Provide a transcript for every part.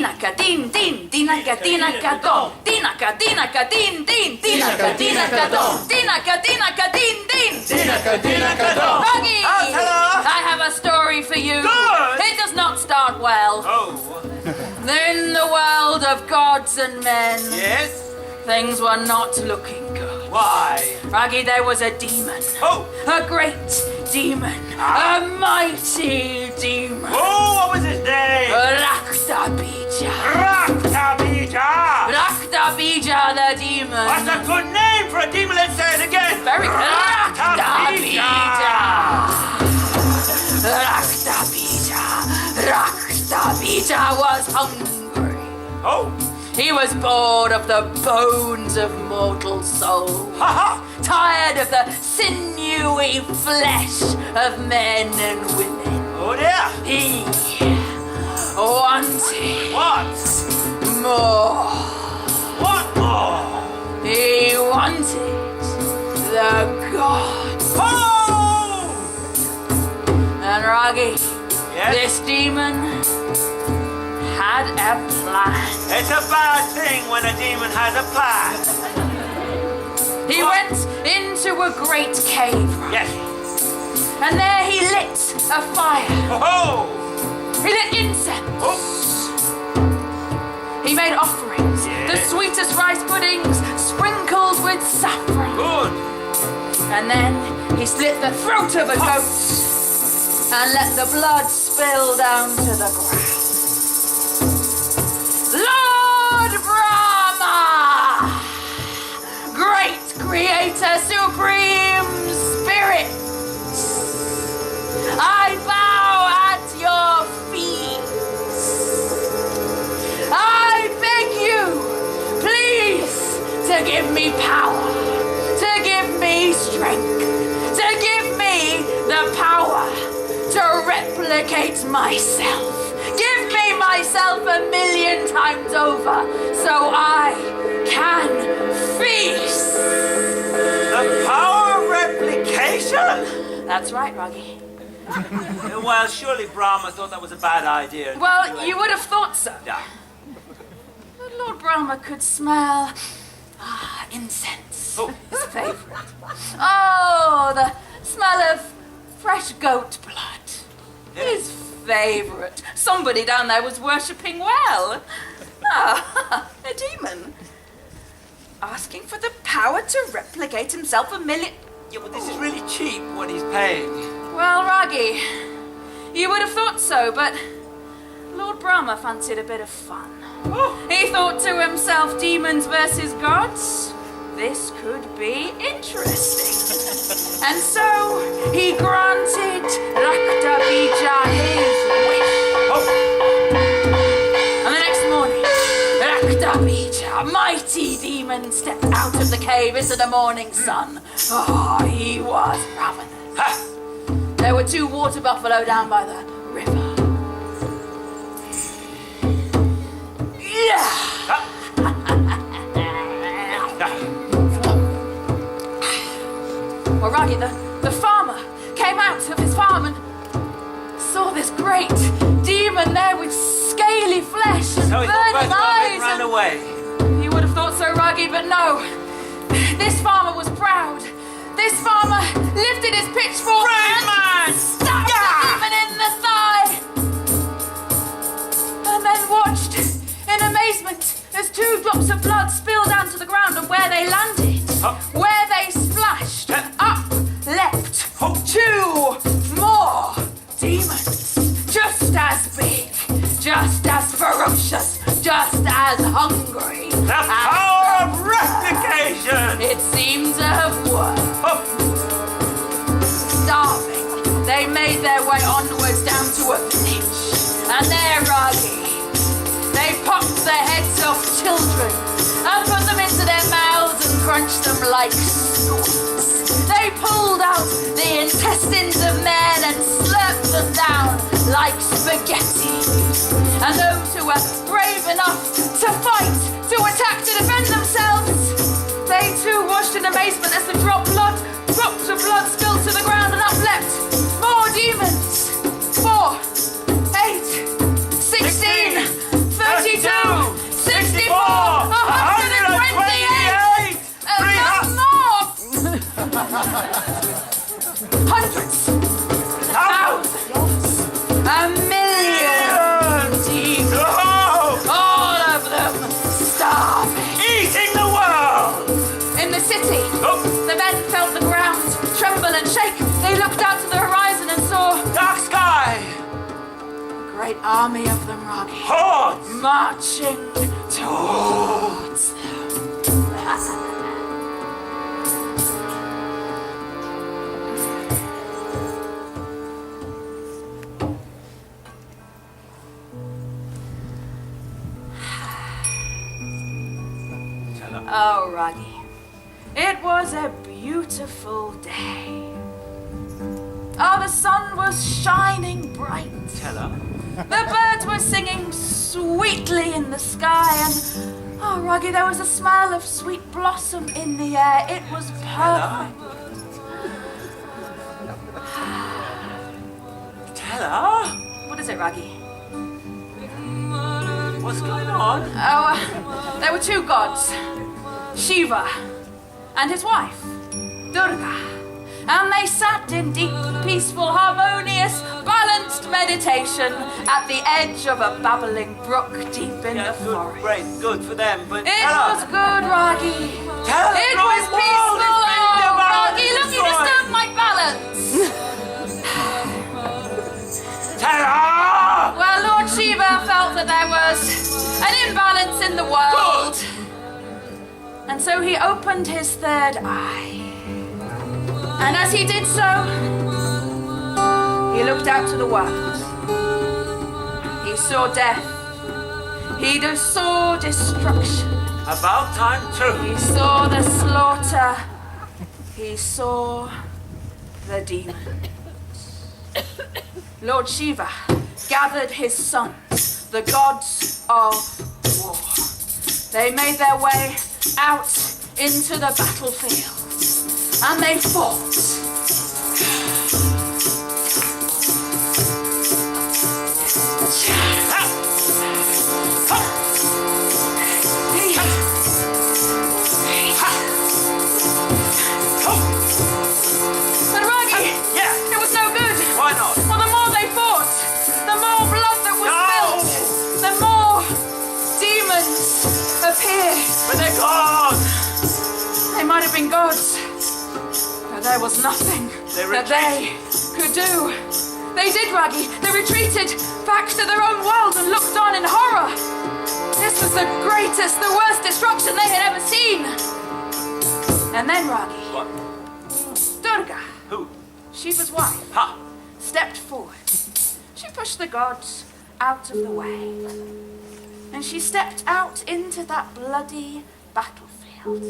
Dinaka, din, din, dinaka, dinaka, do. Dinaka, dinaka, din, din, dinaka, dinaka, do. Dinaka, dinaka, din, din. Dinaka, dinaka, do. Ruggy! hello. I have a story for you. Good. It does not start well. Oh, In the world of gods and men, yes? things were not looking good. Why? Ruggy, there was a demon. Oh, A great demon. A mighty demon. oh, what was his name? Raktabija. Raktabija! Raktabija the demon. That's a good name for a demon. Let's say it again. Very good. Raktabija! Raktabija. Raktabija was hungry. Oh, He was bored of the bones of mortal souls. ha Tired of the sinewy flesh of men and women. Oh dear. He wanted What? more. What more? He wanted the gods. Oh! And Ruggy, Yes? this demon had a plan. It's a bad thing when a demon has a plan. He went into a great cave, Yes. and there he lit a fire. Oh! He lit incense. Oh! He made offerings, the Yes. sweetest rice puddings sprinkled with saffron. Good. And then he slit the throat of a goat and let the blood spill down to the ground. Lord Brahma! Great Creator, Supreme Spirit! I bow at your feet. I beg you, please, to give me power, to give me strength, to give me the power to replicate myself. Give me myself 1,000,000 times over so I can feast. The power of replication? That's right, Ruggy. Well, surely Brahma thought that was a bad idea. Well, you would have thought so. Yeah. But Lord Brahma could smell incense. Oh. His favorite. Oh, the smell of fresh goat blood. His favorite. Somebody down there was worshipping well. Ah, a demon. Asking for the power to replicate himself 1,000,000. Yeah, but this is really cheap what he's paying. Well, Ruggy, you would have thought so, but Lord Brahma fancied a bit of fun. Oh. He thought to himself, demons versus gods? This could be interesting. And so he granted Raktabija his wish. Oh. And the next morning, Raktabija, mighty demon, stepped out of the cave into the morning sun. Oh, he was ravenous. Ha. There were 2 water buffalo down by the river. Yeah. Ha. Well, Ruggy, the farmer came out of his farm and saw this great demon there with scaly flesh and So he thought burning both of eyes. it ran and- away. You would have thought so, Ruggy, but no. This farmer was proud. This farmer lifted his pitchfork Brave man! and stabbed the demon in the thigh. And then watched in amazement as 2 drops of blood spilled down to the ground, and where they landed, where they splashed, up leapt 2 more demons, just as big, just as ferocious, just as hungry. The power of replication! It seemed to have worked. Oh. Starving, they made their way onwards down to a village. And there, Ruggy, they popped the heads off children and put them into their mouths and crunched them like sweets. They pulled out the intestines of men and slurped them down like spaghetti. And those who were brave enough to fight, to attack, to defend themselves, they too watched in amazement as the drops of blood spilled to the ground and up leapt more demons. 4, 8, 16, 32, Hundreds, thousands, a million demons. All of them starving. Eating the world! In the city, the men felt the ground tremble and shake. They looked out to the horizon and saw Dark sky! a great army of them, Rocky, Hordes! marching towards them. Oh, Rocky, it was a beautiful day. Oh, the sun was shining bright. Tell her. The birds were singing sweetly in the sky, and oh, Rocky, there was a smell of sweet blossom in the air. It was perfect. Tell her. What is it, Rocky? What's going on? Oh, there were two gods, Shiva and his wife, Durga. And they sat in deep, peaceful, harmonious, balanced meditation at the edge of a babbling brook deep in the Good, forest. great, good for them, but It tell her. was good, Rocky. Tell her It the was world peaceful. has been Oh, devoured Rocky, and look, you destroyed. disturbed my balance. Tell her! Well, Lord Shiva felt that there was an imbalance in the world. And so he opened his third eye. And as he did so, he looked out to the world. He saw death. He saw destruction. About time too. He saw the slaughter. He saw the demons. Lord Shiva gathered his sons, the gods of war. They made their way out into the battlefield, and they fought. But Rocky, Yeah. it was no good. Why not? Well, the more they fought, the more blood that was No. spilled, the more demons appeared. But they're gone. They might have been gods, but there was nothing They that they could do. They did, Raggy. They retreated back to their own world and looked on in horror. This was the greatest, the worst destruction they had ever seen. And then Raggy, What? Durga, Who? Shiva's wife, Ha! stepped forward. She pushed the gods out of the way. And she stepped out into that bloody battlefield.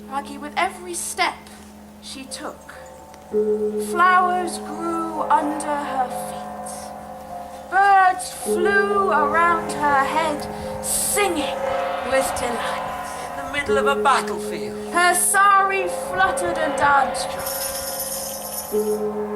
Raggy, with every step she took, flowers grew under her feet. Birds flew around her head, singing with delight. In the middle of a battlefield. Her sari fluttered and danced.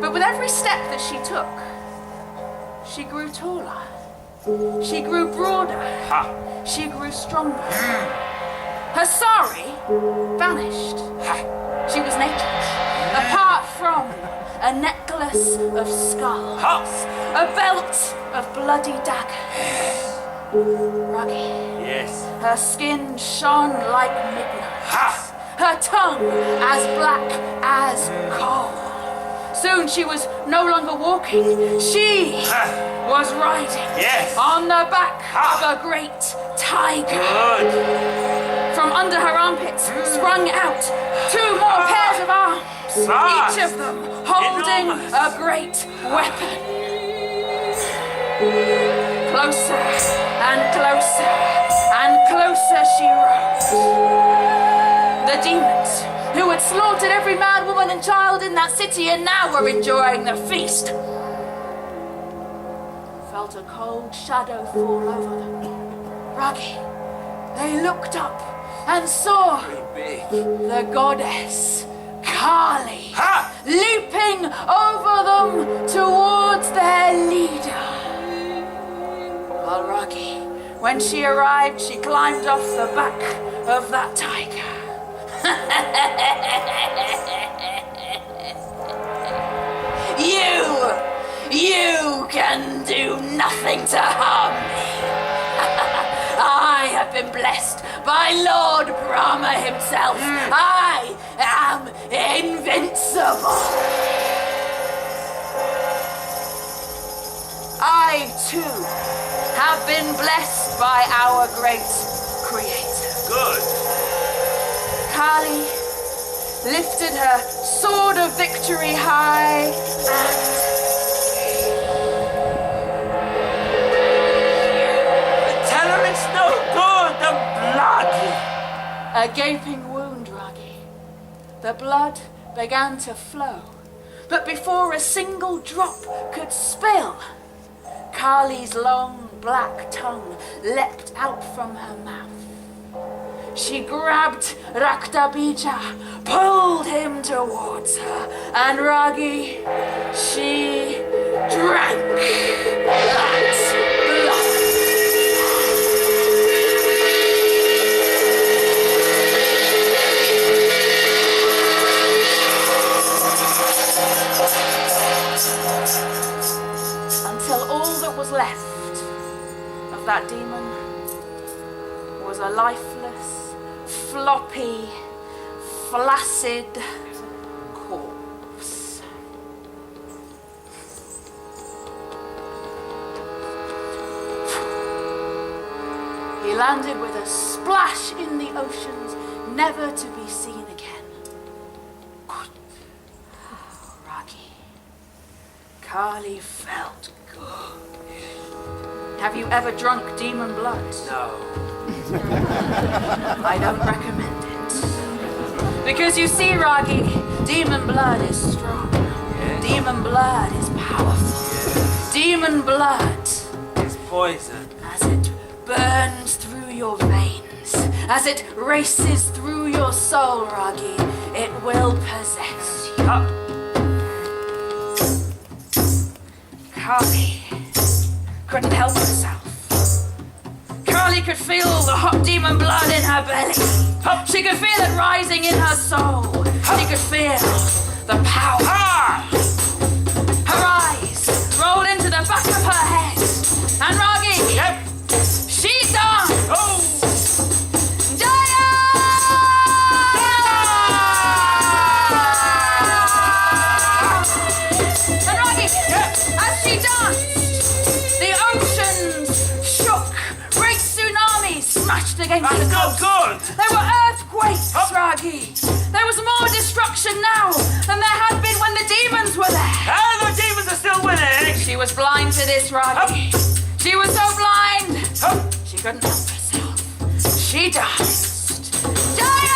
But with every step that she took, she grew taller. She grew broader. Ha! She grew stronger. Her sari vanished. Ha! She was naked, apart from a necklace of skulls, Ha! a belt of bloody daggers. Ruggy. Yes. Her skin shone like midnight. Ha! Her tongue as black as coal. Soon she was no longer walking. She was riding Yes. on the back Ha. of a great tiger. Good. From under her armpits sprung out 2 more pairs of arms, Fast. each of them holding Enormous. a great weapon. Closer and closer and closer she rose. The demons, who had slaughtered every man, woman and child in that city and now were enjoying the feast, felt a cold shadow fall over them. Ruggy, they looked up and saw Big. the goddess Kali Ha! leaping over them towards their leader. Well, Ruggy, when she arrived, she climbed off the back of that tiger. my Lord Brahma himself. I am invincible. I, too, have been blessed by our great Creator. Good. Kali lifted her sword of victory high and Tell her it's no good, the blood. a gaping wound, Ragi. The blood began to flow, but before a single drop could spill, Kali's long black tongue leapt out from her mouth. She grabbed Raktabija, pulled him towards her, and Ragi, she drank that blood. Until all that was left of that demon was a lifeless, floppy, flaccid corpse. He landed with a splash in the oceans, never to be seen again. Ragi, Kali felt good. Have you ever drunk demon blood? No. I don't recommend it. Because you see, Ragi, demon blood is strong. Yes. Demon blood is powerful. Yes. Demon blood, It's poison. as it burns through your veins, as it races through your soul, Ragi, it will possess you. Kali couldn't help herself. Kali could feel the hot demon blood in her belly. She could feel it rising in her soul. She could feel the power. Her eyes rolled into the back of her head. And Ragi, she's done. Oh! Jaya! And Ragi, as she danced, the oceans shook. Great tsunamis smashed against the That's no coast. good. There were earthquakes, Ragi. There was more destruction now than there had been when the demons were there. Ah, the demons are still winning. She was blind to this, Ragi. She was so blind, Hup. she couldn't help herself. She danced. Jaya!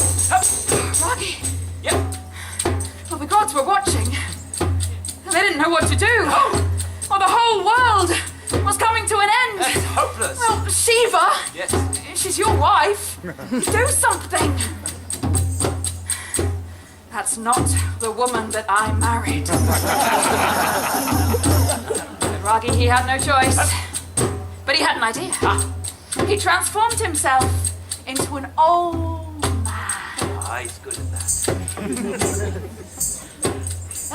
Ragi, Yep. well, the gods were watching. They didn't know what to do. Well, the whole world was coming to an end. That's hopeless. Well, Shiva, Yes. she's your wife. Do something. That's not the woman that I married. But Ragi, he had no choice. But he had an idea. He transformed himself into an old man. Ah, he's good at that.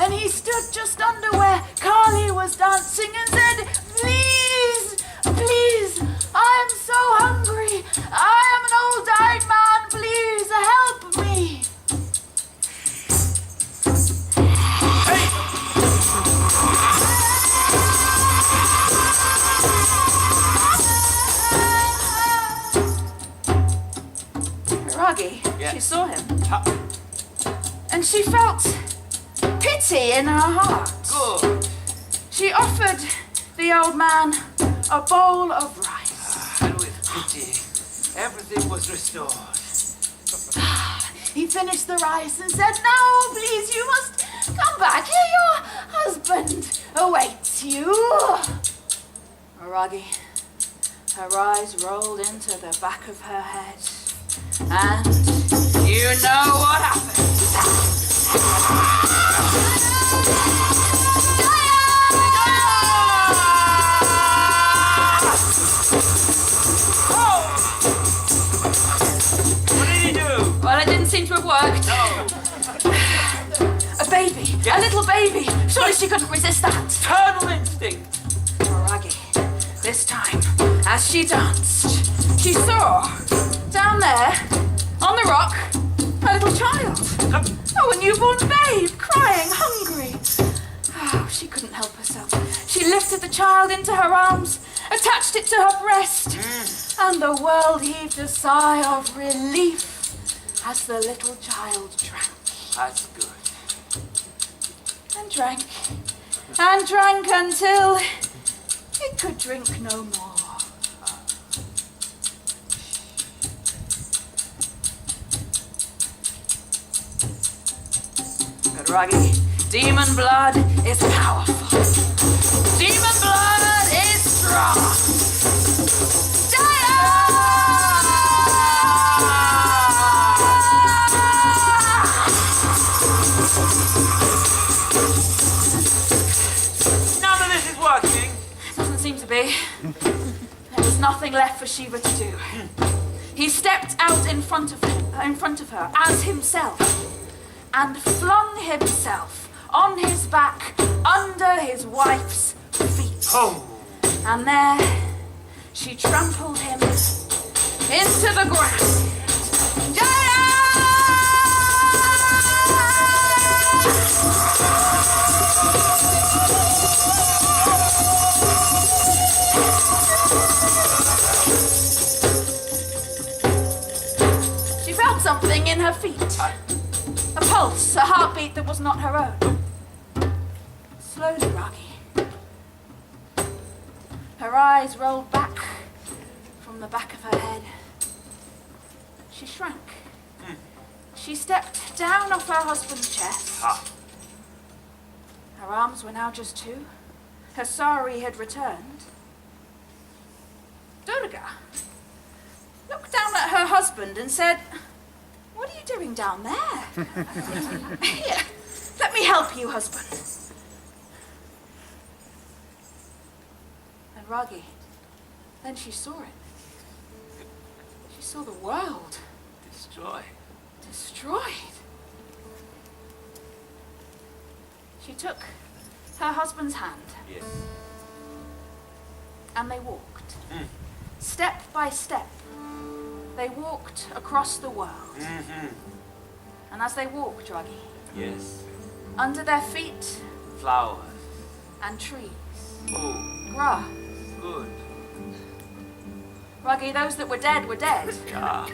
And he stood just under where Kali was dancing and said, "Please, please, I am so hungry. I am an old dying man. Please help me." Ragi, Yeah. she saw him, Ha. and she felt pity in her heart. Good. She offered the old man a bowl of rice. And with pity, everything was restored. He finished the rice and said, "Now, please, you must come back. Here, your husband awaits you." Ragi, her eyes rolled into the back of her head. And you know what happened. What did he do? Well, it didn't seem A little baby. Surely she couldn't resist that. Turtle instinct. Raggy, this time, as she danced, she saw, down there, on the rock, a little child. Oh, a newborn babe, crying, hungry. Oh, she couldn't help herself. She lifted the child into her arms, attached it to her breast, and the world heaved a sigh of relief as the little child drank. That's good. And drank, and drank until it could drink no more. But Raggy, demon blood is powerful. Demon blood is strong. None of this is working. Doesn't seem to be. There was nothing left for Shiva to do. He stepped out in front of her as himself and flung himself on his back under his wife's feet. Oh. And there she trampled him into the ground. She felt something in her feet. A pulse, a heartbeat that was not her own. Slowly, Raggy. Her eyes rolled back from the back of her head. She shrank. She stepped down off her husband's chest. Her arms were now just two. Her sari had returned. Durga looked down at her husband and said, "What are you doing down there?" "Here, let me help you, husband." And Raggy, then she saw it. She saw the world destroyed. She took her husband's hand. Yes. And they walked. Step by step, they walked across the world. And as they walked, Raggy, Yes. under their feet Flowers. and trees, Oh, grass. good. Raggy, those that were dead, Ah,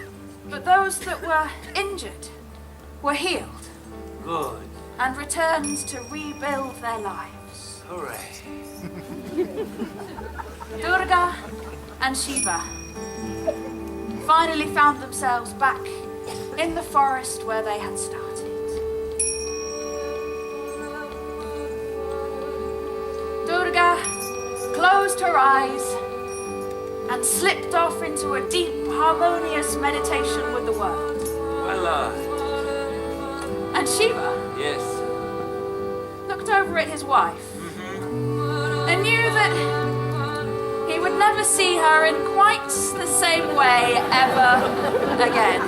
but those that were injured were healed good. and returned to rebuild their lives. Hooray. Durga and Shiva finally found themselves back in the forest where they had started. Durga closed her eyes and slipped off into a deep, harmonious meditation with the world. Well, And Shiva yes. looked over at his wife and knew that he would never see her in quite the same way ever again.